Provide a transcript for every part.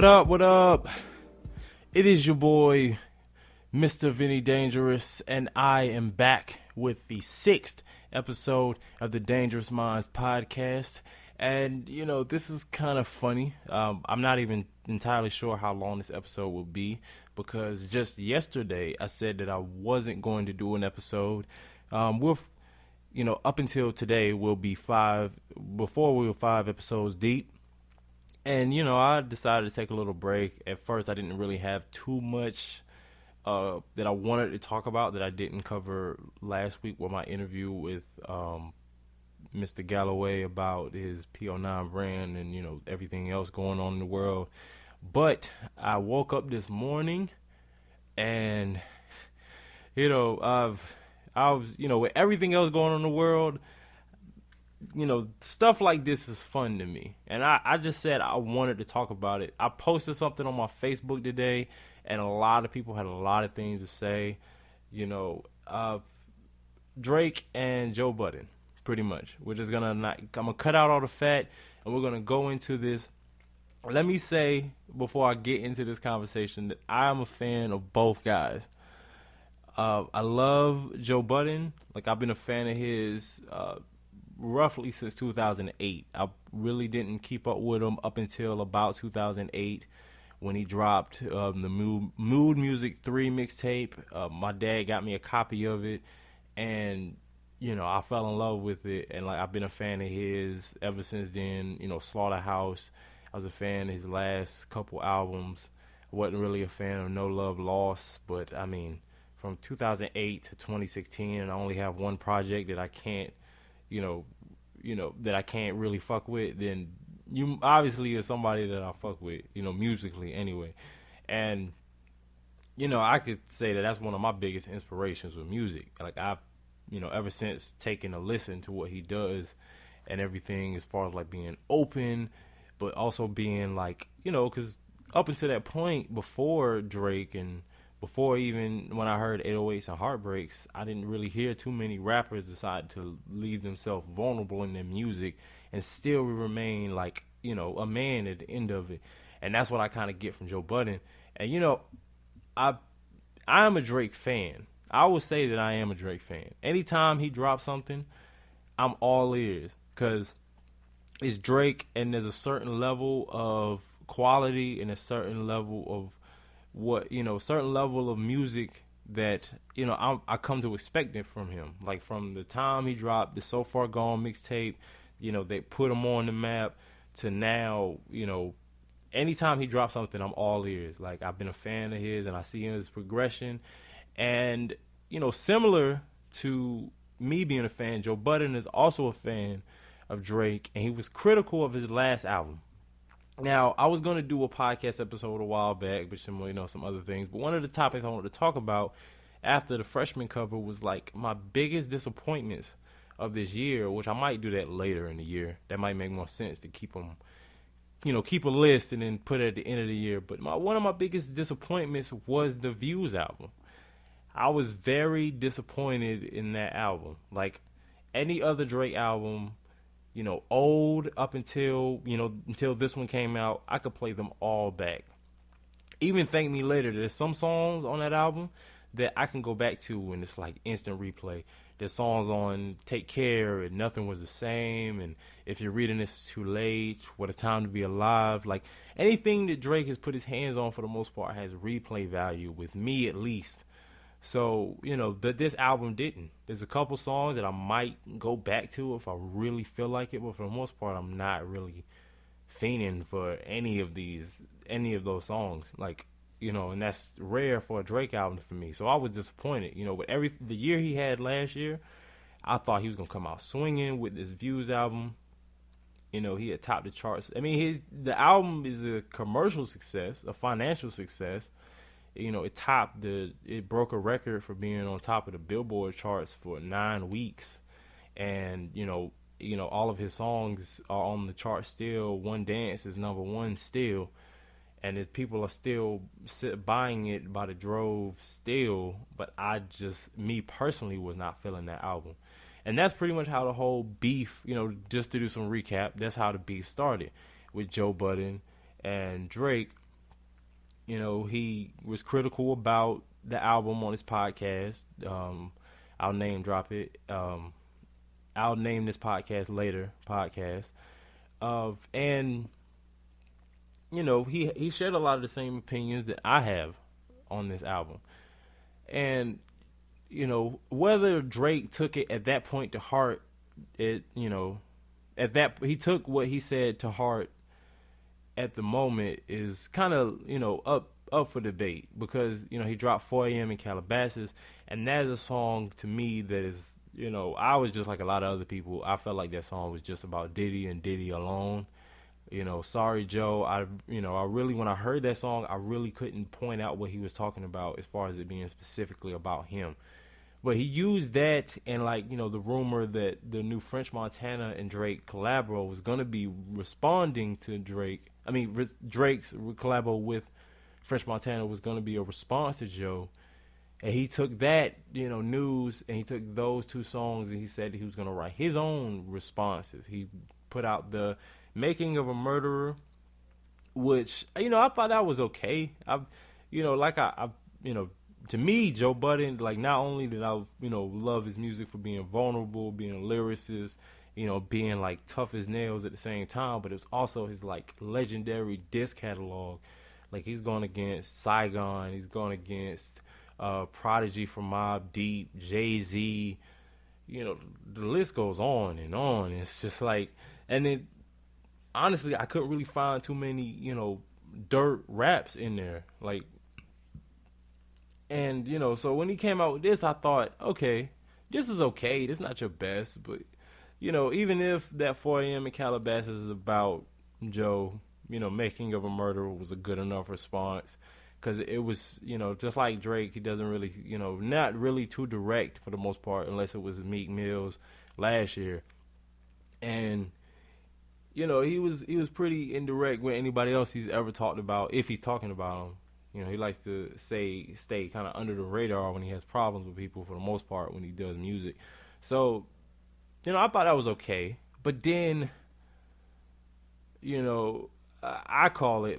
What up, what up? It is your boy, Mr. Vinny Dangerous, and I am back with the 6th episode of the Dangerous Minds podcast. And, you know, this is kind of funny. I'm not even entirely sure how long this episode will be, because just yesterday I said that I wasn't going to do an episode. Up until today, we'll be five episodes deep. And, you know, I decided to take a little break. At first, I didn't really have too much that I wanted to talk about that I didn't cover last week with my interview with Mr. Galloway about his PO9 brand and, you know, everything else going on in the world. But I woke up this morning and, you know, I was, you know, with everything else going on in the world, you know, stuff like this is fun to me. And I just said I wanted to talk about it. I posted something on my Facebook today, and a lot of people had a lot of things to say. You know, Drake and Joe Budden, pretty much. I'm gonna cut out all the fat, and we're gonna go into this. Let me say, before I get into this conversation, that I am a fan of both guys. I love Joe Budden. Like, I've been a fan of his roughly since 2008. I really didn't keep up with him up until about 2008 when he dropped the Mood Music 3 mixtape. My dad got me a copy of it, and, you know, I fell in love with it. And, like, I've been a fan of his ever since then. You know, Slaughterhouse, I was a fan of his last couple albums. I wasn't really a fan of No Love Lost, but, I mean, from 2008 to 2016, and I only have one project that I can't, that I can't really fuck with, then you obviously are somebody that I fuck with, you know, musically anyway. And, you know, I could say that that's one of my biggest inspirations with music. Like, I've, you know, ever since taking a listen to what he does and everything, as far as, like, being open, but also being, like, you know, because up until that point, before Drake and before even when I heard 808s and Heartbreaks, I didn't really hear too many rappers decide to leave themselves vulnerable in their music and still remain, like, you know, a man at the end of it. And that's what I kind of get from Joe Budden. And, you know, I am a Drake fan. I will say that I am a Drake fan. Anytime he drops something, I'm all ears, because it's Drake, and there's a certain level of quality and a certain level of certain level of music that, you know, I come to expect it from him. Like, from the time he dropped the So Far Gone mixtape, you know, they put him on the map, to now, you know, anytime he drops something, I'm all ears. Like, I've been a fan of his, and I see his progression. And, you know, similar to me being a fan, Joe Budden is also a fan of Drake, and he was critical of his last album. Now, I was going to do a podcast episode a while back, but some other things. But one of the topics I wanted to talk about after the freshman cover was, like, my biggest disappointments of this year, which I might do that later in the year. That might make more sense to keep them, you know, keep a list and then put it at the end of the year. But one of my biggest disappointments was the Views album. I was very disappointed in that album. Like, any other Drake album, you know, old up until this one came out, I could play them all back. Even Thank Me Later, there's some songs on that album that I can go back to and it's like instant replay. There's songs on Take Care and Nothing Was the Same, and If You're Reading This, It's Too Late, What a Time to Be Alive. Like, anything that Drake has put his hands on, for the most part, has replay value, with me at least. So, you know, this album didn't. There's a couple songs that I might go back to if I really feel like it, but for the most part, I'm not really fiending for any of those songs. Like, you know, and that's rare for a Drake album for me. So I was disappointed. You know, with the year he had last year, I thought he was gonna come out swinging with this Views album. You know, he had topped the charts. I mean, the album is a commercial success, a financial success. You know, it broke a record for being on top of the Billboard charts for 9 weeks. And, you know, all of his songs are on the chart still. One Dance is number one still. And people are still buying it by the drove still. But me personally, was not feeling that album. And that's pretty much how the whole beef, you know, just to do some recap, that's how the beef started with Joe Budden and Drake. he was critical about the album on his podcast. I'll name drop it. I'll name this podcast later podcast. And he shared a lot of the same opinions that I have on this album. And whether Drake took it at that point to heart, he took what he said to heart at the moment is kind of up for debate, because he dropped 4 a.m. in Calabasas, and that is a song to me that is, I was just like a lot of other people. I felt like that song was just about Diddy and Diddy alone. Sorry Joe, I really, when I heard that song, I really couldn't point out what he was talking about as far as it being specifically about him. But he used that, and the rumor that the new French Montana and Drake collabo was going to be responding to Drake. I mean, Drake's collabo with French Montana was going to be a response to Joe. And he took that, news, and he took those 2 songs, and he said he was going to write his own responses. He put out the Making of a Murderer, which, I thought that was okay. To me, Joe Budden, not only did I, love his music for being vulnerable, being a lyricist, being tough as nails at the same time, but it was also his legendary diss catalog. He's going against Saigon, he's going against Prodigy from Mobb Deep, Jay-Z, the list goes on and on. It's just and then honestly, I couldn't really find too many, dirt raps in there. And, so when he came out with this, I thought, okay, this is okay. This is not your best. But, even if that 4 a.m. in Calabasas is about Joe, Making of a Murderer was a good enough response. Because it was, just like Drake, he doesn't really, not really too direct for the most part, unless it was Meek Mill's last year. And, he was pretty indirect with anybody else he's ever talked about, if he's talking about them. He likes to stay kind of under the radar when he has problems with people, for the most part, when he does music. So, I thought that was okay. But then, I call it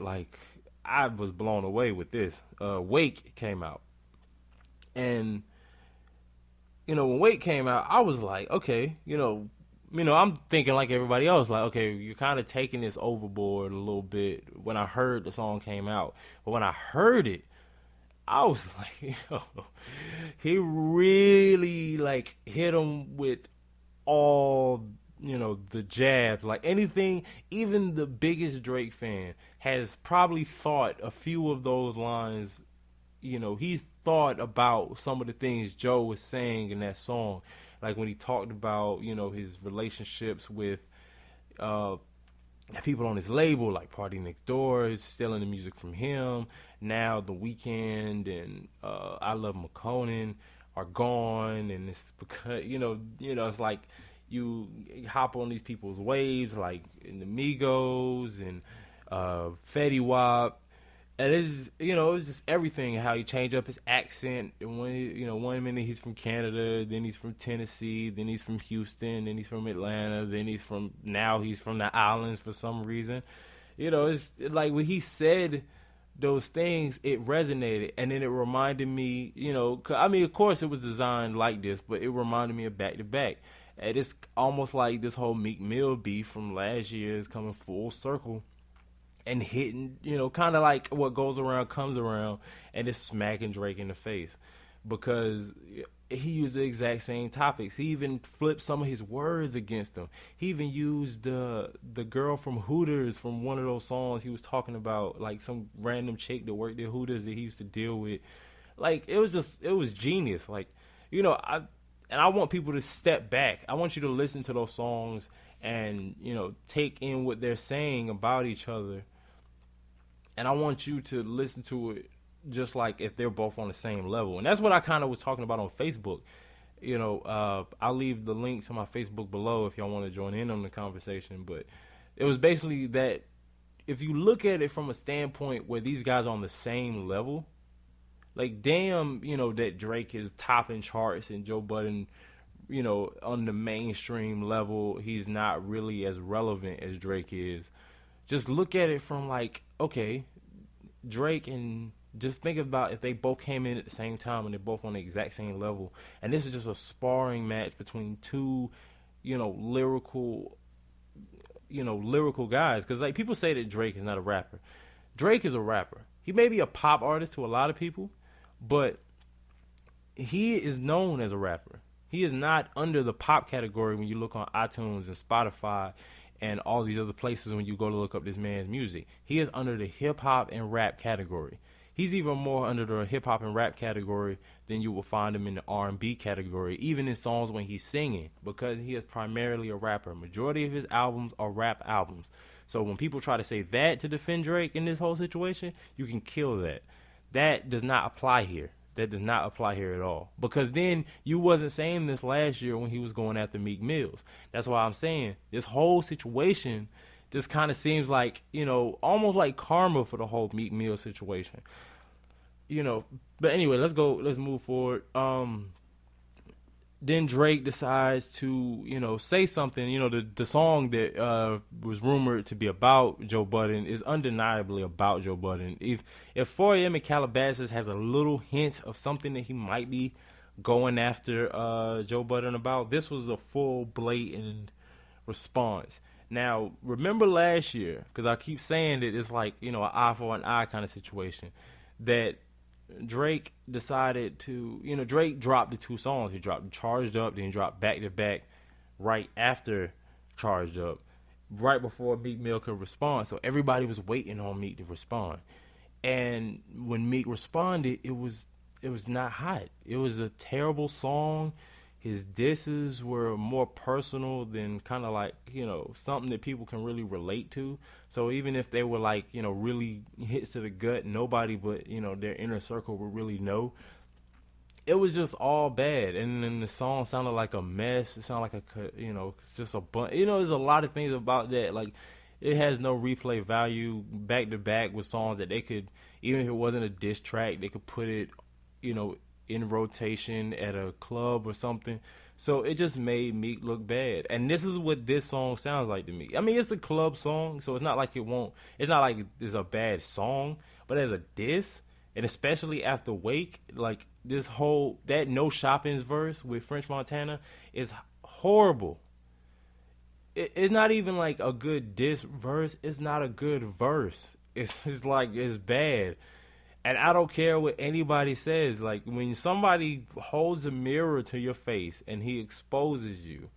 I was blown away with this. Wake came out. And, when Wake came out, I was like, okay, I'm thinking like everybody else, okay, you're kind of taking this overboard a little bit when I heard the song came out. But when I heard it, I was like, he really, hit him with all, the jabs. Anything, even the biggest Drake fan has probably thought a few of those lines, he thought about some of the things Joe was saying in that song. When he talked about, his relationships with people on his label, like Party Next Door is stealing the music from him. Now The Weeknd and I Love McConan are gone, and it's because it's like you hop on these people's waves, like in the Migos and Fetty Wap. And it's just everything, how he changed up his accent. And one minute he's from Canada, then he's from Tennessee, then he's from Houston, then he's from Atlanta, then he's from the islands for some reason. It's when he said those things, it resonated. And then it reminded me, of course it was designed like this, but it reminded me of Back to Back. And it's almost like this whole Meek Mill beef from last year is coming full circle. And hitting, kind of like what goes around comes around, and it's smacking Drake in the face, because he used the exact same topics. He even flipped some of his words against him. He even used the girl from Hooters from one of those songs. He was talking about some random chick that worked at Hooters that he used to deal with. It was genius. I want people to step back. I want you to listen to those songs and take in what they're saying about each other. And I want you to listen to it just like if they're both on the same level. And that's what I kind of was talking about on Facebook. I'll leave the link to my Facebook below if y'all want to join in on the conversation. But it was basically that if you look at it from a standpoint where these guys are on the same level, damn, that Drake is topping charts and Joe Budden, on the mainstream level, he's not really as relevant as Drake is. Just look at it from okay, Drake and just think about if they both came in at the same time and they're both on the exact same level, and this is just a sparring match between two, you know, lyrical guys. Because like people say that Drake is not a rapper. Drake is a rapper. He may be a pop artist to a lot of people, but he is known as a rapper. He is not under the pop category when you look on iTunes and Spotify and all these other places when you go to look up this man's music. He is under the hip hop and rap category. He's even more under the hip hop and rap category than you will find him in the R&B category, even in songs when he's singing, because he is primarily a rapper. Majority of his albums are rap albums. So when people try to say that to defend Drake in this whole situation, you can kill that. That does not apply here. That does not apply here at all. Because then you wasn't saying this last year when he was going after Meek Mills. That's why I'm saying this whole situation just kind of seems like, you know, almost like karma for the whole Meek Mill situation. You know, but anyway, let's move forward. Then Drake decides to, you know, say something. You know, the song that was rumored to be about Joe Budden is undeniably about Joe Budden. If 4 a.m. in Calabasas has a little hint of something that he might be going after Joe Budden about, this was a full blatant response. Now, remember last year, because I keep saying that it's like, you know, an eye for an eye kind of situation, that Drake decided to, you know, Drake dropped the two songs. He dropped Charged Up, then he dropped Back to Back right after Charged Up, right before Meek Mill could respond. So everybody was waiting on Meek to respond. And when Meek responded, it was not hot. It was a terrible song. His disses were more personal than kind of like, you know, something that people can really relate to. So even if they were like, you know, really hits to the gut, nobody but, you know, their inner circle would really know. It was just all bad. And then the song sounded like a mess. It sounded like you know, just a bunch. You know, there's a lot of things about that. Like, it has no replay value back to back with songs that they could, even if it wasn't a diss track, they could put it, you know, in rotation at a club or something. So it just made Meek look bad. And this is what this song sounds like to me. I mean, it's a club song, so it's not like it's not like it's a bad song, but as a diss, and especially after Wake, like that No Shopping's verse with French Montana is horrible. It's not even like a good diss verse. It's not a good verse. It's like, it's bad. And I don't care what anybody says. Like, when somebody holds a mirror to your face and he exposes you,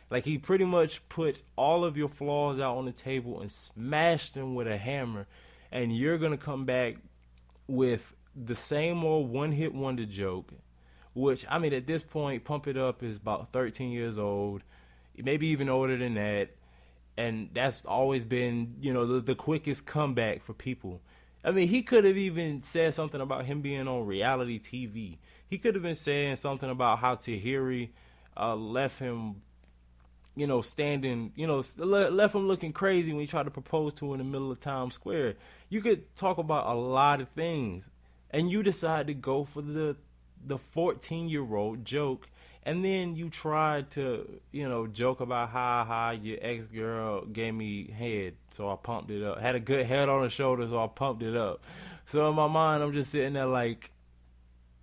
like, he pretty much put all of your flaws out on the table and smashed them with a hammer, and you're going to come back with the same old one-hit wonder joke, which, I mean, at this point, Pump It Up is about 13 years old, maybe even older than that, and that's always been, you know, the quickest comeback for people. I mean, he could have even said something about him being on reality TV. He could have been saying something about how Tahiri left him, you know, standing, you know, left him looking crazy when he tried to propose to her in the middle of Times Square. You could talk about a lot of things, and you decide to go for the 14-year-old joke, and then you tried to, you know, joke about how your ex-girl gave me head, so I pumped it up. Had a good head on her shoulder, so I pumped it up. So in my mind, I'm just sitting there like,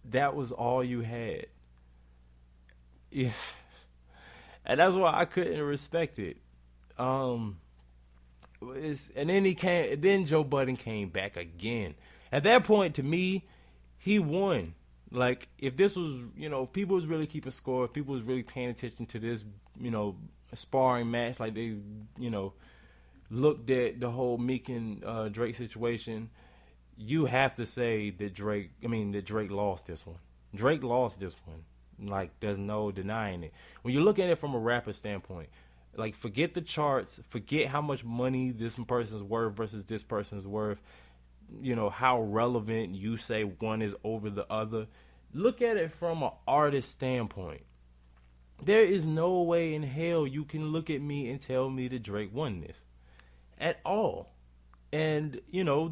that was all you had. Yeah. And that's why I couldn't respect it. And then Joe Budden came back again. At that point, to me, he won. Like, if this was, you know, if people was really keeping score, if people was really paying attention to this, you know, sparring match, like they, you know, looked at the whole Meek and Drake situation, you have to say that Drake lost this one. Drake lost this one. Like, there's no denying it. When you look at it from a rapper standpoint, like, forget the charts, forget how much money this person's worth versus this person's worth, you know, how relevant you say one is over the other. Look at it from an artist standpoint. There is no way in hell you can look at me and tell me that Drake won this at all. And, you know,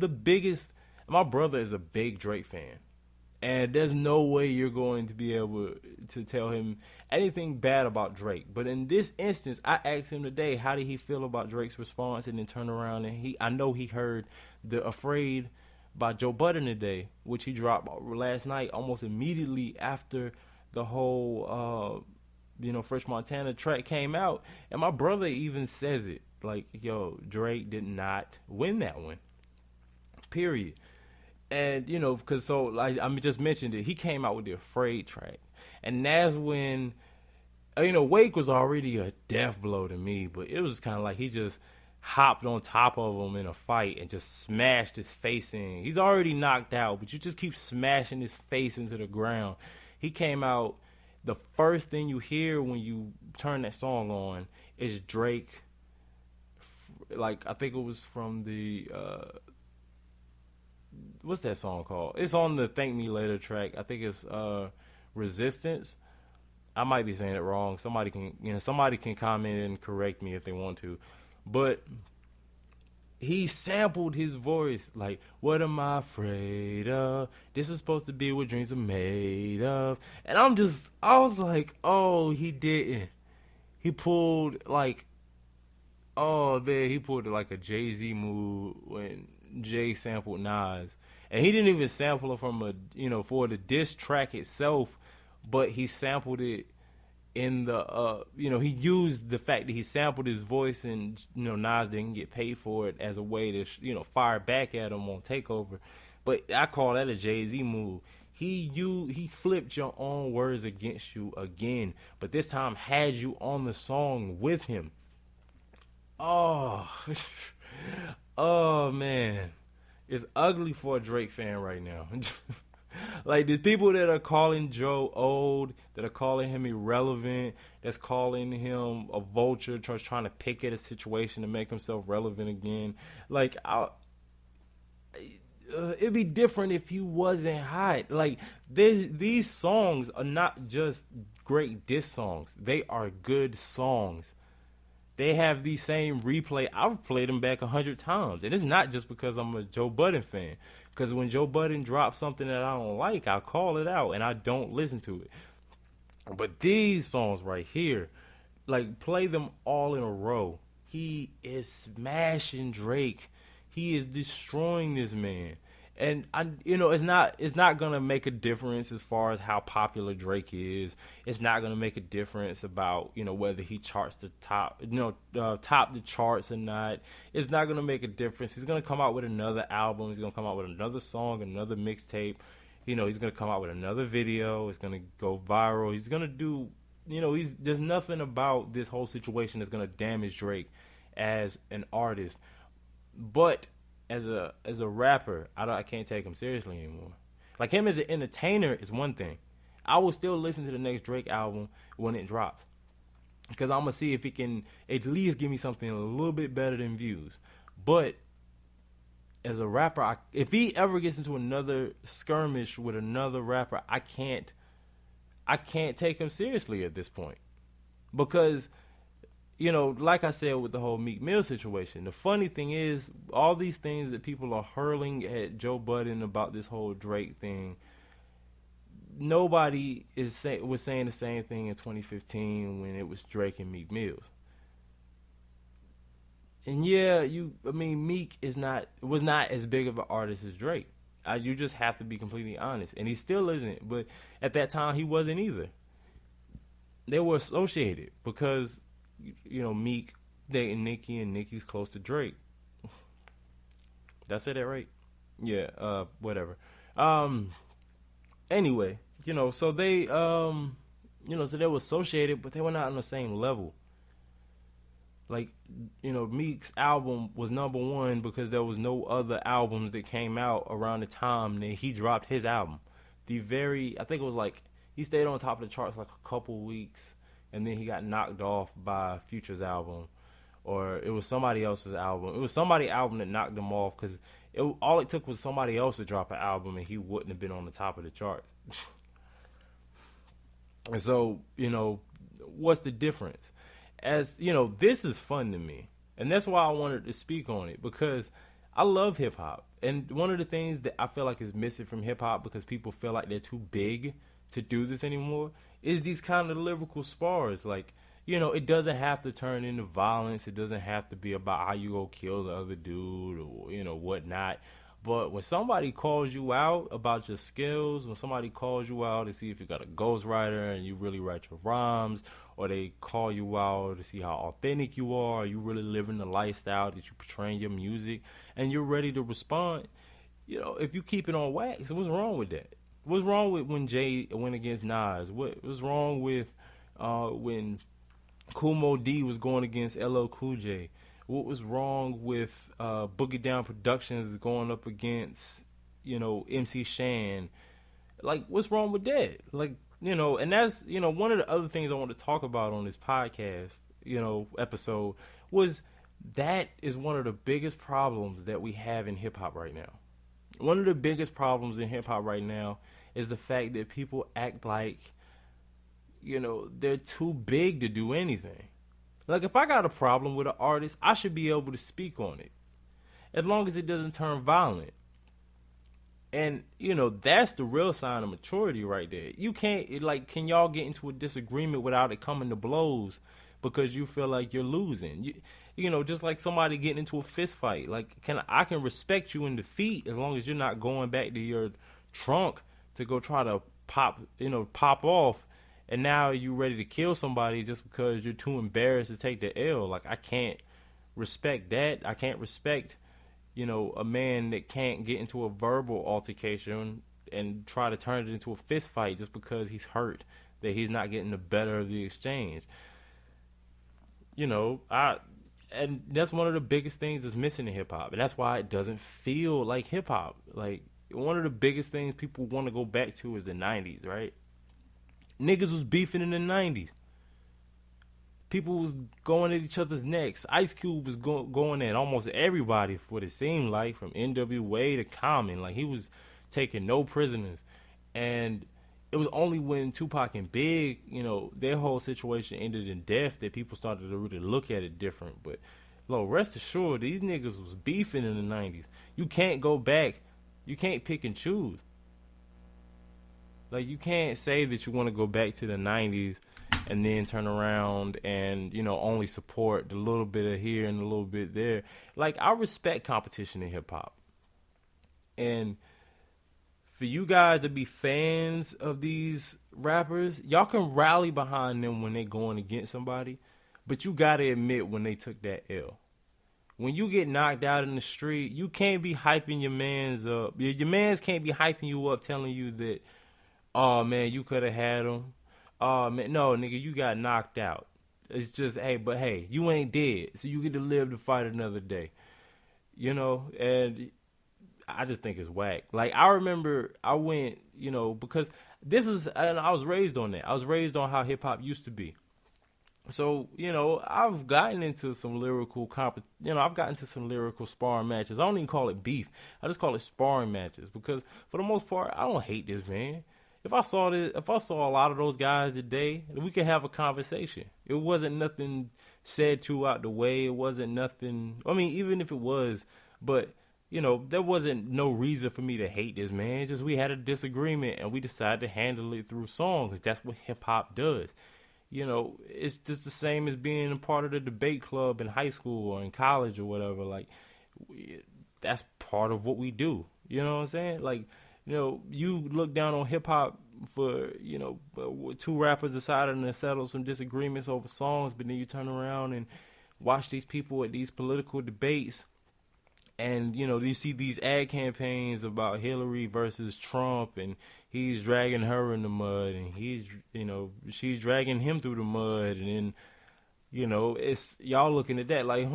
my brother is a big Drake fan. And there's no way you're going to be able to tell him anything bad about Drake. But in this instance, I asked him today, how did he feel about Drake's response? And then turn around and I know he heard the Afraid by Joe Budden today, which he dropped last night, almost immediately after the whole, Fresh Montana track came out. And my brother even says it, like, yo, Drake did not win that one, period. And, because so, like, I just mentioned it, he came out with the Afraid track. And that's when, Wake was already a death blow to me, but it was kind of like he just hopped on top of him in a fight and just smashed his face in. He's already knocked out, but you just keep smashing his face into the ground. He came out, the first thing you hear when you turn that song on is Drake, like, I think it was from the, what's that song called? It's on the Thank Me Later track. I think it's Resistance. I might be saying it wrong. Somebody can comment and correct me if they want to. But he sampled his voice, like, what am I afraid of? This is supposed to be what dreams are made of. And I was like, oh, he didn't. He pulled, like, oh, man, he pulled like a Jay-Z move when Jay sampled Nas. And he didn't even sample it from for the diss track itself, but he sampled it in the, he used the fact that he sampled his voice and, Nas didn't get paid for it as a way to, fire back at him on Takeover. But I call that a Jay-Z move. He flipped your own words against you again, but this time had you on the song with him. Oh, oh man, it's ugly for a Drake fan right now. Like, the people that are calling Joe old, that are calling him irrelevant, that's calling him a vulture, trying to pick at a situation to make himself relevant again. Like, it'd be different if he wasn't hot. Like, these songs are not just great diss songs. They are good songs. They have the same replay. I've played them back 100 times. And it's not just because I'm a Joe Budden fan. Because when Joe Budden drops something that I don't like, I call it out and I don't listen to it. But these songs right here, like, play them all in a row. He is smashing Drake. He is destroying this man. And it's not gonna make a difference as far as how popular Drake is. It's not gonna make a difference about whether he charts the top the charts or not. It's not gonna make a difference. He's gonna come out with another album. He's gonna come out with another song, another mixtape. He's gonna come out with another video. It's gonna go viral. He's gonna do. There's nothing about this whole situation that's gonna damage Drake as an artist, but as a rapper, I can't take him seriously anymore. Like, him as an entertainer is one thing. I will still listen to the next Drake album when it drops, because I'm gonna see if he can at least give me something a little bit better than Views. But as a rapper, if he ever gets into another skirmish with another rapper, I can't take him seriously at this point, because like I said with the whole Meek Mill situation, the funny thing is, all these things that people are hurling at Joe Budden about this whole Drake thing, nobody was saying the same thing in 2015 when it was Drake and Meek Mills. And yeah, Meek was not as big of an artist as Drake. You just have to be completely honest, and he still isn't. But at that time, he wasn't either. They were associated because Meek dating Nicki, and Nicki's close to Drake. Did I say that right? Yeah, whatever. Anyway, so they, so they were associated, but they were not on the same level. Like, Meek's album was number one because there was no other albums that came out around the time that he dropped his album. I think it was like, he stayed on top of the charts like a couple weeks, and then he got knocked off by Future's album, or it was somebody else's album. It was somebody's album that knocked him off, because all it took was somebody else to drop an album, and he wouldn't have been on the top of the charts. And so, what's the difference? As this is fun to me, and that's why I wanted to speak on it, because I love hip hop, and one of the things that I feel like is missing from hip hop, because people feel like they're too big to do this anymore, is these kind of lyrical spars. Like, it doesn't have to turn into violence. It doesn't have to be about how you go kill the other dude or, whatnot. But when somebody calls you out about your skills, when somebody calls you out to see if you got a ghostwriter and you really write your rhymes, or they call you out to see how authentic you are you really living the lifestyle that you portray in your music, and you're ready to respond, if you keep it on wax, what's wrong with that? What's wrong with when Jay went against Nas? What's wrong with when Kumo D was going against LL Cool J? What was wrong with Boogie Down Productions going up against, MC Shan? Like, what's wrong with that? Like, and that's, one of the other things I want to talk about on this podcast, episode, was that is one of the biggest problems that we have in hip hop right now. One of the biggest problems in hip hop right now is the fact that people act like, they're too big to do anything. Like, if I got a problem with an artist, I should be able to speak on it, as long as it doesn't turn violent. And, that's the real sign of maturity right there. You can't, can y'all get into a disagreement without it coming to blows because you feel like you're losing? Just like somebody getting into a fist fight. Like, I can respect you in defeat as long as you're not going back to your trunk to go try to pop off. And now you ready to kill somebody just because you're too embarrassed to take the L. Like, I can't respect that. I can't respect, a man that can't get into a verbal altercation and try to turn it into a fist fight just because he's hurt, that he's not getting the better of the exchange. And that's one of the biggest things that's missing in hip hop. And that's why it doesn't feel like hip hop. Like, one of the biggest things people want to go back to is the 90s, right? Niggas was beefing in the 90s. People was going at each other's necks. Ice Cube was going at almost everybody, for what it seemed like, from NWA to Common. Like, he was taking no prisoners. And it was only when Tupac and Big, their whole situation ended in death that people started to really look at it different. But, rest assured, these niggas was beefing in the 90s. You can't go back. You can't pick and choose. Like, you can't say that you want to go back to the 90s and then turn around and, only support the little bit of here and a little bit there. Like, I respect competition in hip-hop. And for you guys to be fans of these rappers, y'all can rally behind them when they going against somebody, but you got to admit when they took that L. When you get knocked out in the street, you can't be hyping your mans up. Your mans can't be hyping you up, telling you that, oh, man, you could have had him. Oh, man, no, nigga, you got knocked out. It's just, hey, you ain't dead, so you get to live to fight another day. And I just think it's whack. Like, I remember I went, because and I was raised on that. I was raised on how hip-hop used to be. So, I've gotten into some lyrical I've gotten into some lyrical sparring matches. I don't even call it beef. I just call it sparring matches, because for the most part, I don't hate this man. If I saw a lot of those guys today, we could have a conversation. It wasn't nothing said too out the way. It wasn't nothing. I mean, even if it was, but there wasn't no reason for me to hate this man. It's just we had a disagreement and we decided to handle it through song, because that's what hip hop does. It's just the same as being a part of the debate club in high school or in college or whatever. Like, that's part of what we do. You know what I'm saying? Like, you look down on hip hop for, two rappers deciding to settle some disagreements over songs, but then you turn around and watch these people at these political debates, and, you see these ad campaigns about Hillary versus Trump, and he's dragging her in the mud, and she's dragging him through the mud, and then, it's y'all looking at that like,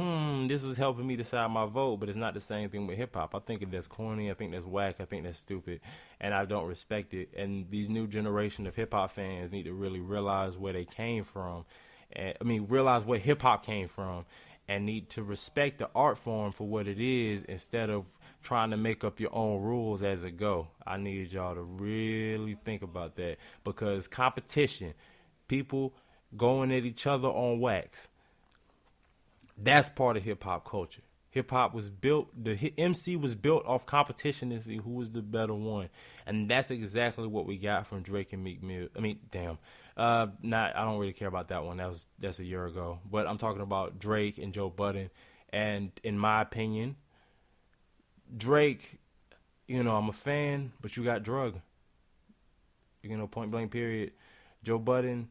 this is helping me decide my vote, but it's not the same thing with hip-hop. I think that's corny, I think that's whack, I think that's stupid, and I don't respect it. And these new generation of hip-hop fans need to really realize where they came from, realize where hip-hop came from, and need to respect the art form for what it is instead of trying to make up your own rules as it go. I need y'all to really think about that, because competition, people going at each other on wax, that's part of hip-hop culture. Hip-hop was built, the MC was built off competition to see who was the better one. And that's exactly what we got from Drake and Meek Mill. I don't really care about that one. That's a year ago. But I'm talking about Drake and Joe Budden. And in my opinion, Drake I'm a fan, but you got drug. Point blank period. Joe Budden,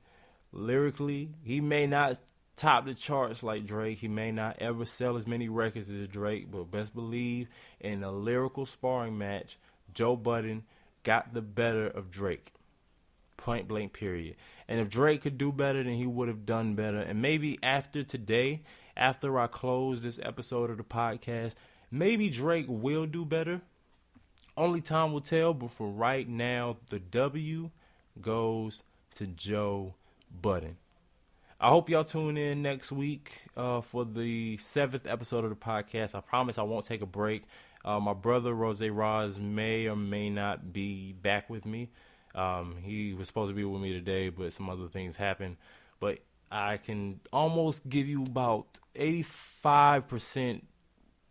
lyrically, he may not top the charts like Drake. He may not ever sell as many records as Drake, but best believe in a lyrical sparring match, Joe Budden got the better of Drake. Point blank period. And if Drake could do better, then he would have done better. And maybe after today, after I close this episode of the podcast, maybe Drake will do better. Only time will tell, but for right now, the W goes to Joe Budden. I hope y'all tune in next week for the 7th episode of the podcast. I promise I won't take a break. My brother, Rose Roz, may or may not be back with me. He was supposed to be with me today, but some other things happened. But I can almost give you about 85%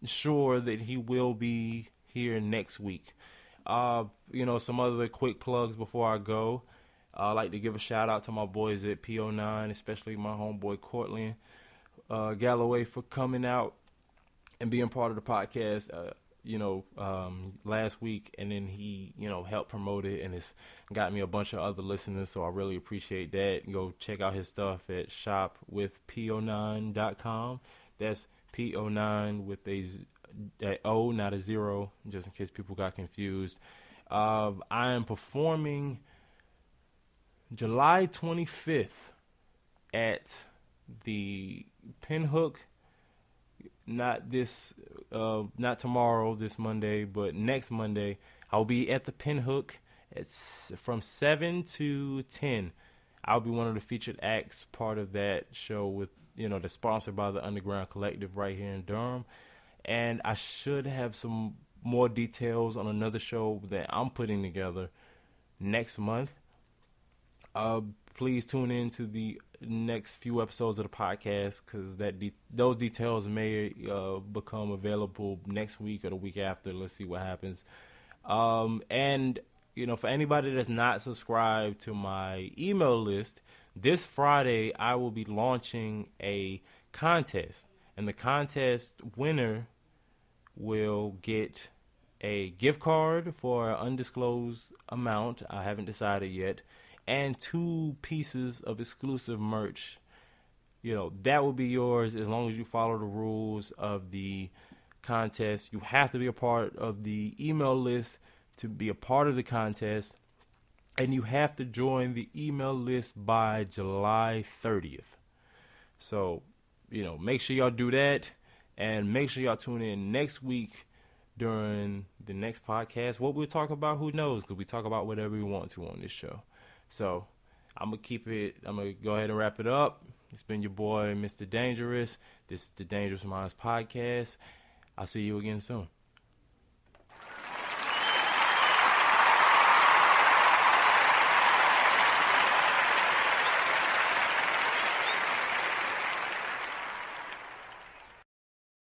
sure that he will be here next week. Some other quick plugs before I go. I'd like to give a shout out to my boys at PO9, especially my homeboy Cortland Galloway for coming out and being part of the podcast, last week. And then he, helped promote it, and it's got me a bunch of other listeners. So I really appreciate that. Go check out his stuff at shopwithpo9.com. That's PO9 with a O, not a zero, just in case people got confused. I am performing July 25th at the Pinhook. Not tomorrow, this Monday, but next Monday. I'll be at the Pinhook. It's from 7 to 10. I'll be one of the featured acts, part of that show with, that's sponsored by the Underground Collective right here in Durham. And I should have some more details on another show that I'm putting together next month. Please tune in to the next few episodes of the podcast, because those details may become available next week or the week after. Let's see what happens. And for anybody that's not subscribed to my email list, this Friday I will be launching a contest, and the contest winner will get a gift card for an undisclosed amount. I haven't decided yet. And 2 pieces of exclusive merch. That will be yours as long as you follow the rules of the contest. You have to be a part of the email list to be a part of the contest. And you have to join the email list by July 30th. So, make sure y'all do that. And make sure y'all tune in next week during the next podcast. What we'll talk about, who knows? Because we talk about whatever we want to on this show. So I'm going to go ahead and wrap it up. It's been your boy, Mr. Dangerous. This is the Dangerous Minds Podcast. I'll see you again soon.